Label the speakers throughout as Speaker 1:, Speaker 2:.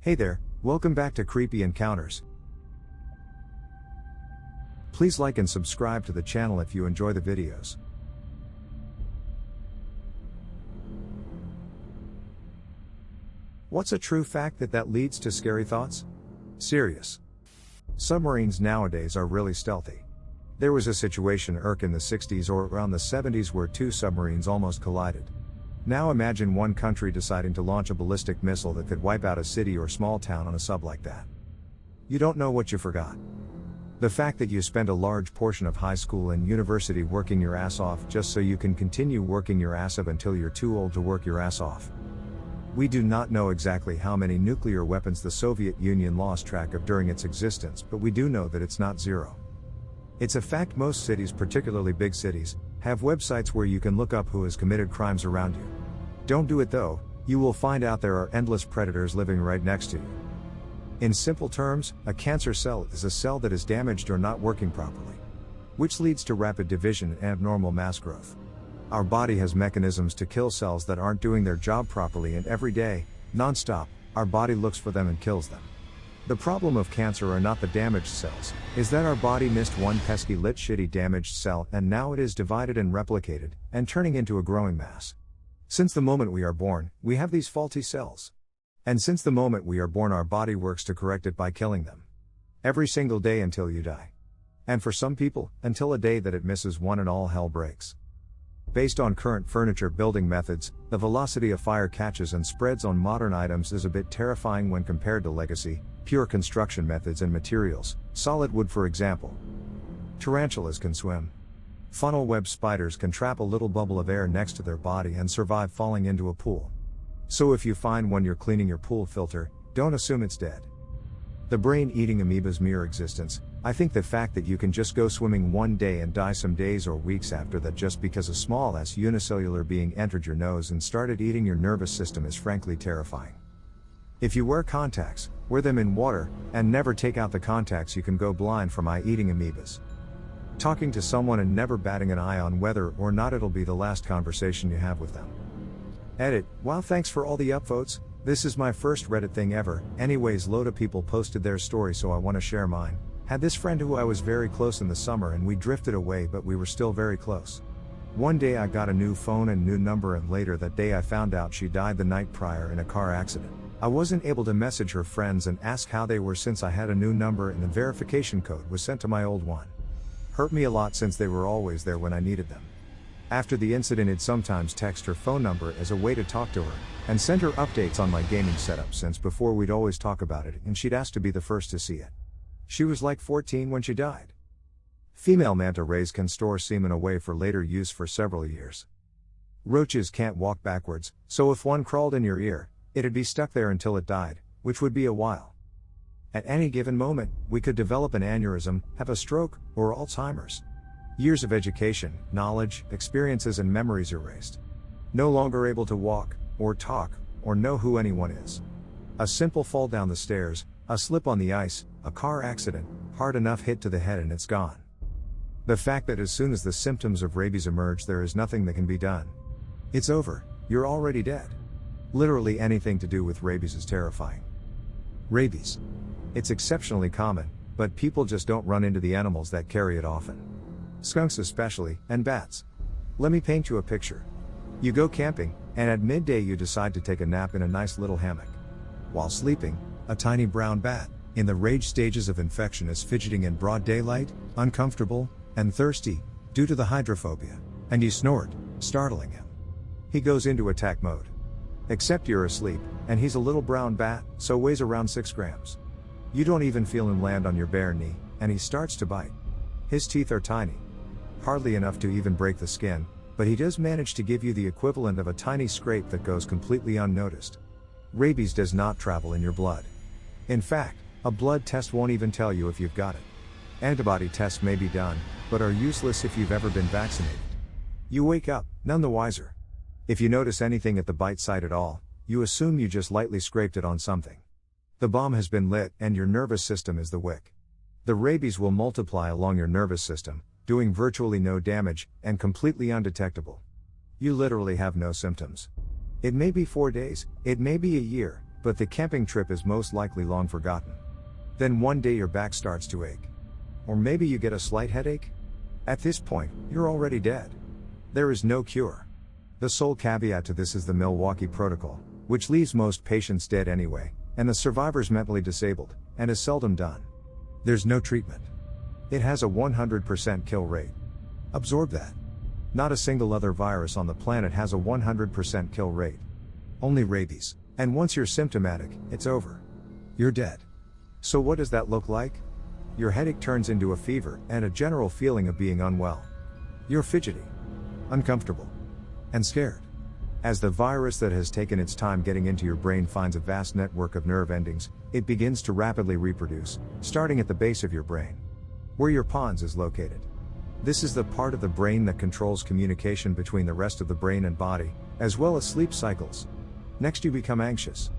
Speaker 1: Hey there, welcome back to Creepy Encounters. Please like and subscribe to the channel if you enjoy the videos. What's a true fact that leads to scary thoughts? Serious. Submarines nowadays are really stealthy. There was a situation in the 60s or around the 70s where two submarines almost collided. Now imagine one country deciding to launch a ballistic missile that could wipe out a city or small town on a sub like that. You don't know what you forgot. The fact that you spend a large portion of high school and university working your ass off just so you can continue working your ass up until you're too old to work your ass off. We do not know exactly how many nuclear weapons the Soviet Union lost track of during its existence, but we do know that it's not zero. It's a fact most cities, particularly big cities, have websites where you can look up who has committed crimes around you. Don't do it though, you will find out there are endless predators living right next to you. In simple terms, a cancer cell is a cell that is damaged or not working properly, which leads to rapid division and abnormal mass growth. Our body has mechanisms to kill cells that aren't doing their job properly, and every day, non-stop, our body looks for them and kills them. The problem of cancer are not the damaged cells, is that our body missed one pesky shitty damaged cell, and now it is divided and replicated, and turning into a growing mass. Since the moment we are born, we have these faulty cells. And since the moment we are born, our body works to correct it by killing them. Every single day until you die. And for some people, until a day that it misses one and all hell breaks. Based on current furniture building methods, the velocity of fire catches and spreads on modern items is a bit terrifying when compared to legacy, pure construction methods and materials, solid wood for example. Tarantulas can swim. Funnel web spiders can trap a little bubble of air next to their body and survive falling into a pool. So if you find one you're cleaning your pool filter, don't assume it's dead. The brain-eating amoeba's mere existence, I think the fact that you can just go swimming one day and die some days or weeks after that just because a small-ass unicellular being entered your nose and started eating your nervous system is frankly terrifying. If you wear contacts, wear them in water, and never take out the contacts. You can go blind from eye-eating amoebas. Talking to someone and never batting an eye on whether or not it'll be the last conversation you have with them. Edit, wow, thanks for all the upvotes. This is my first Reddit thing ever. Anyways, load of people posted their story, so I want to share mine. Had this friend who I was very close in the summer, and we drifted away, but we were still very close. One day I got a new phone and new number, and later that day I found out she died the night prior in a car accident. I wasn't able to message her friends and ask how they were since I had a new number and the verification code was sent to my old one. Hurt me a lot since they were always there when I needed them. After the incident, I'd sometimes text her phone number as a way to talk to her, and send her updates on my gaming setup, since before we'd always talk about it and she'd ask to be the first to see it. She was like 14 when she died. Female manta rays can store semen away for later use for several years. Roaches can't walk backwards, so if one crawled in your ear, it'd be stuck there until it died, which would be a while. At any given moment, we could develop an aneurysm, have a stroke, or Alzheimer's. Years of education, knowledge, experiences and memories erased. No longer able to walk, or talk, or know who anyone is. A simple fall down the stairs, a slip on the ice, a car accident, hard enough hit to the head and it's gone. The fact that as soon as the symptoms of rabies emerge, there is nothing that can be done. It's over, you're already dead. Literally anything to do with rabies is terrifying. Rabies. It's exceptionally common, but people just don't run into the animals that carry it often. Skunks especially, and bats. Let me paint you a picture. You go camping, and at midday you decide to take a nap in a nice little hammock. While sleeping, a tiny brown bat, in the rage stages of infection, is fidgeting in broad daylight, uncomfortable, and thirsty, due to the hydrophobia, and you snort, startling him. He goes into attack mode. Except you're asleep, and he's a little brown bat, so weighs around 6 grams. You don't even feel him land on your bare knee, and he starts to bite. His teeth are tiny. Hardly enough to even break the skin, but he does manage to give you the equivalent of a tiny scrape that goes completely unnoticed. Rabies does not travel in your blood. In fact, a blood test won't even tell you if you've got it. Antibody tests may be done, but are useless if you've ever been vaccinated. You wake up, none the wiser. If you notice anything at the bite site at all, you assume you just lightly scraped it on something. The bomb has been lit, and your nervous system is the wick. The rabies will multiply along your nervous system, doing virtually no damage, and completely undetectable. You literally have no symptoms. It may be 4 days, it may be a year, but the camping trip is most likely long forgotten. Then one day your back starts to ache. Or maybe you get a slight headache? At this point, you're already dead. There is no cure. The sole caveat to this is the Milwaukee Protocol, which leaves most patients dead anyway, and the survivors mentally disabled, and is seldom done. There's no treatment. It has a 100% kill rate. Absorb that. Not a single other virus on the planet has a 100% kill rate. Only rabies, and once you're symptomatic, it's over. You're dead. So what does that look like? Your headache turns into a fever, and a general feeling of being unwell. You're fidgety, uncomfortable, and scared. As the virus that has taken its time getting into your brain finds a vast network of nerve endings, it begins to rapidly reproduce, starting at the base of your brain, where your pons is located. This is the part of the brain that controls communication between the rest of the brain and body, as well as sleep cycles. Next, you become anxious.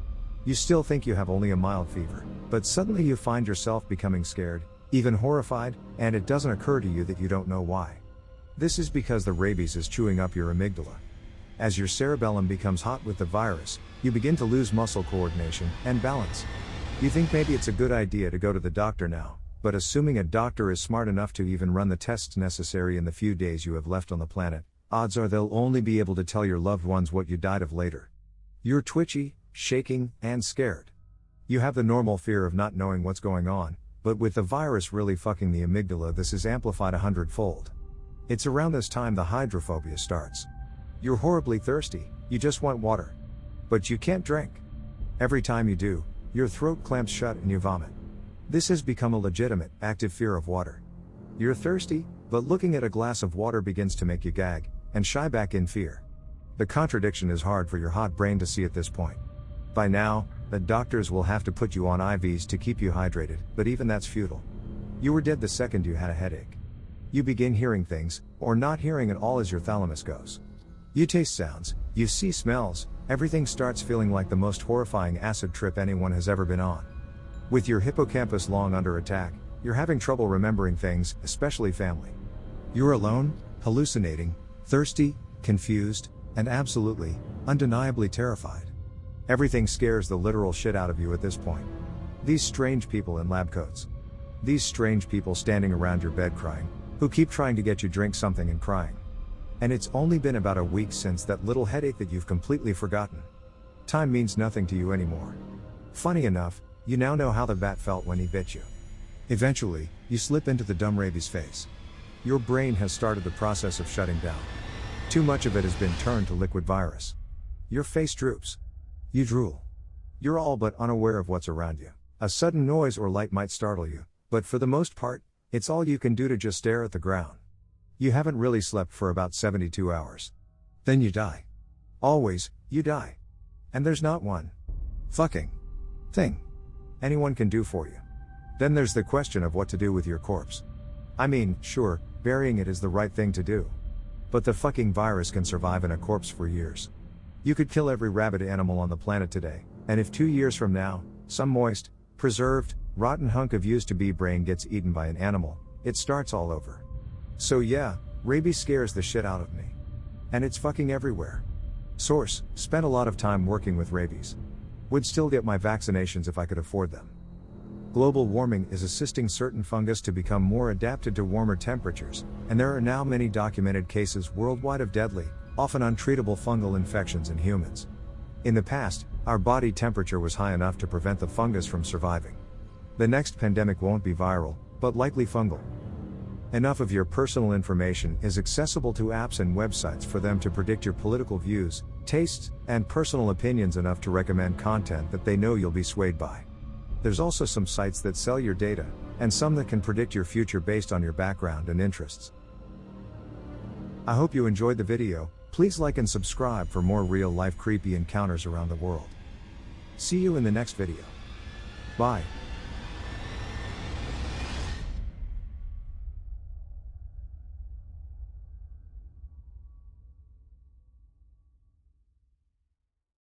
Speaker 1: You still think you have only a mild fever, but suddenly you find yourself becoming scared, even horrified, and it doesn't occur to you that you don't know why. This is because the rabies is chewing up your amygdala. As your cerebellum becomes hot with the virus, you begin to lose muscle coordination and balance. You think maybe it's a good idea to go to the doctor now, but assuming a doctor is smart enough to even run the tests necessary in the few days you have left on the planet, odds are they'll only be able to tell your loved ones what you died of later. You're twitchy, shaking, and scared. You have the normal fear of not knowing what's going on, but with the virus really fucking the amygdala, this is amplified 100-fold. It's around this time the hydrophobia starts. You're horribly thirsty, you just want water. But you can't drink. Every time you do, your throat clamps shut and you vomit. This has become a legitimate, active fear of water. You're thirsty, but looking at a glass of water begins to make you gag, and shy back in fear. The contradiction is hard for your hot brain to see at this point. By now, the doctors will have to put you on IVs to keep you hydrated, but even that's futile. You were dead the second you had a headache. You begin hearing things, or not hearing at all as your thalamus goes. You taste sounds, you see smells, everything starts feeling like the most horrifying acid trip anyone has ever been on. With your hippocampus long under attack, you're having trouble remembering things, especially family. You're alone, hallucinating, thirsty, confused, and absolutely, undeniably terrified. Everything scares the literal shit out of you at this point. These strange people in lab coats. These strange people standing around your bed crying, who keep trying to get you drink something and crying. And it's only been about a week since that little headache that you've completely forgotten. Time means nothing to you anymore. Funny enough, you now know how the bat felt when he bit you. Eventually, you slip into the dumb rabies phase. Your brain has started the process of shutting down. Too much of it has been turned to liquid virus. Your face droops. You drool. You're all but unaware of what's around you. A sudden noise or light might startle you, but for the most part, it's all you can do to just stare at the ground. You haven't really slept for about 72 hours. Then you die. Always, you die. And there's not one fucking thing anyone can do for you. Then there's the question of what to do with your corpse. I mean, sure, burying it is the right thing to do. But the fucking virus can survive in a corpse for years. You could kill every rabid animal on the planet today, and if 2 years from now, some moist, preserved, rotten hunk of used-to-be brain gets eaten by an animal, it starts all over. So yeah, rabies scares the shit out of me. And it's fucking everywhere. Source: spent a lot of time working with rabies. Would still get my vaccinations if I could afford them. Global warming is assisting certain fungus to become more adapted to warmer temperatures, and there are now many documented cases worldwide of deadly, often untreatable fungal infections in humans. In the past, our body temperature was high enough to prevent the fungus from surviving. The next pandemic won't be viral, but likely fungal. Enough of your personal information is accessible to apps and websites for them to predict your political views, tastes, and personal opinions enough to recommend content that they know you'll be swayed by. There's also some sites that sell your data, and some that can predict your future based on your background and interests. I hope you enjoyed the video. Please like and subscribe for more real-life creepy encounters around the world. See you in the next video. Bye.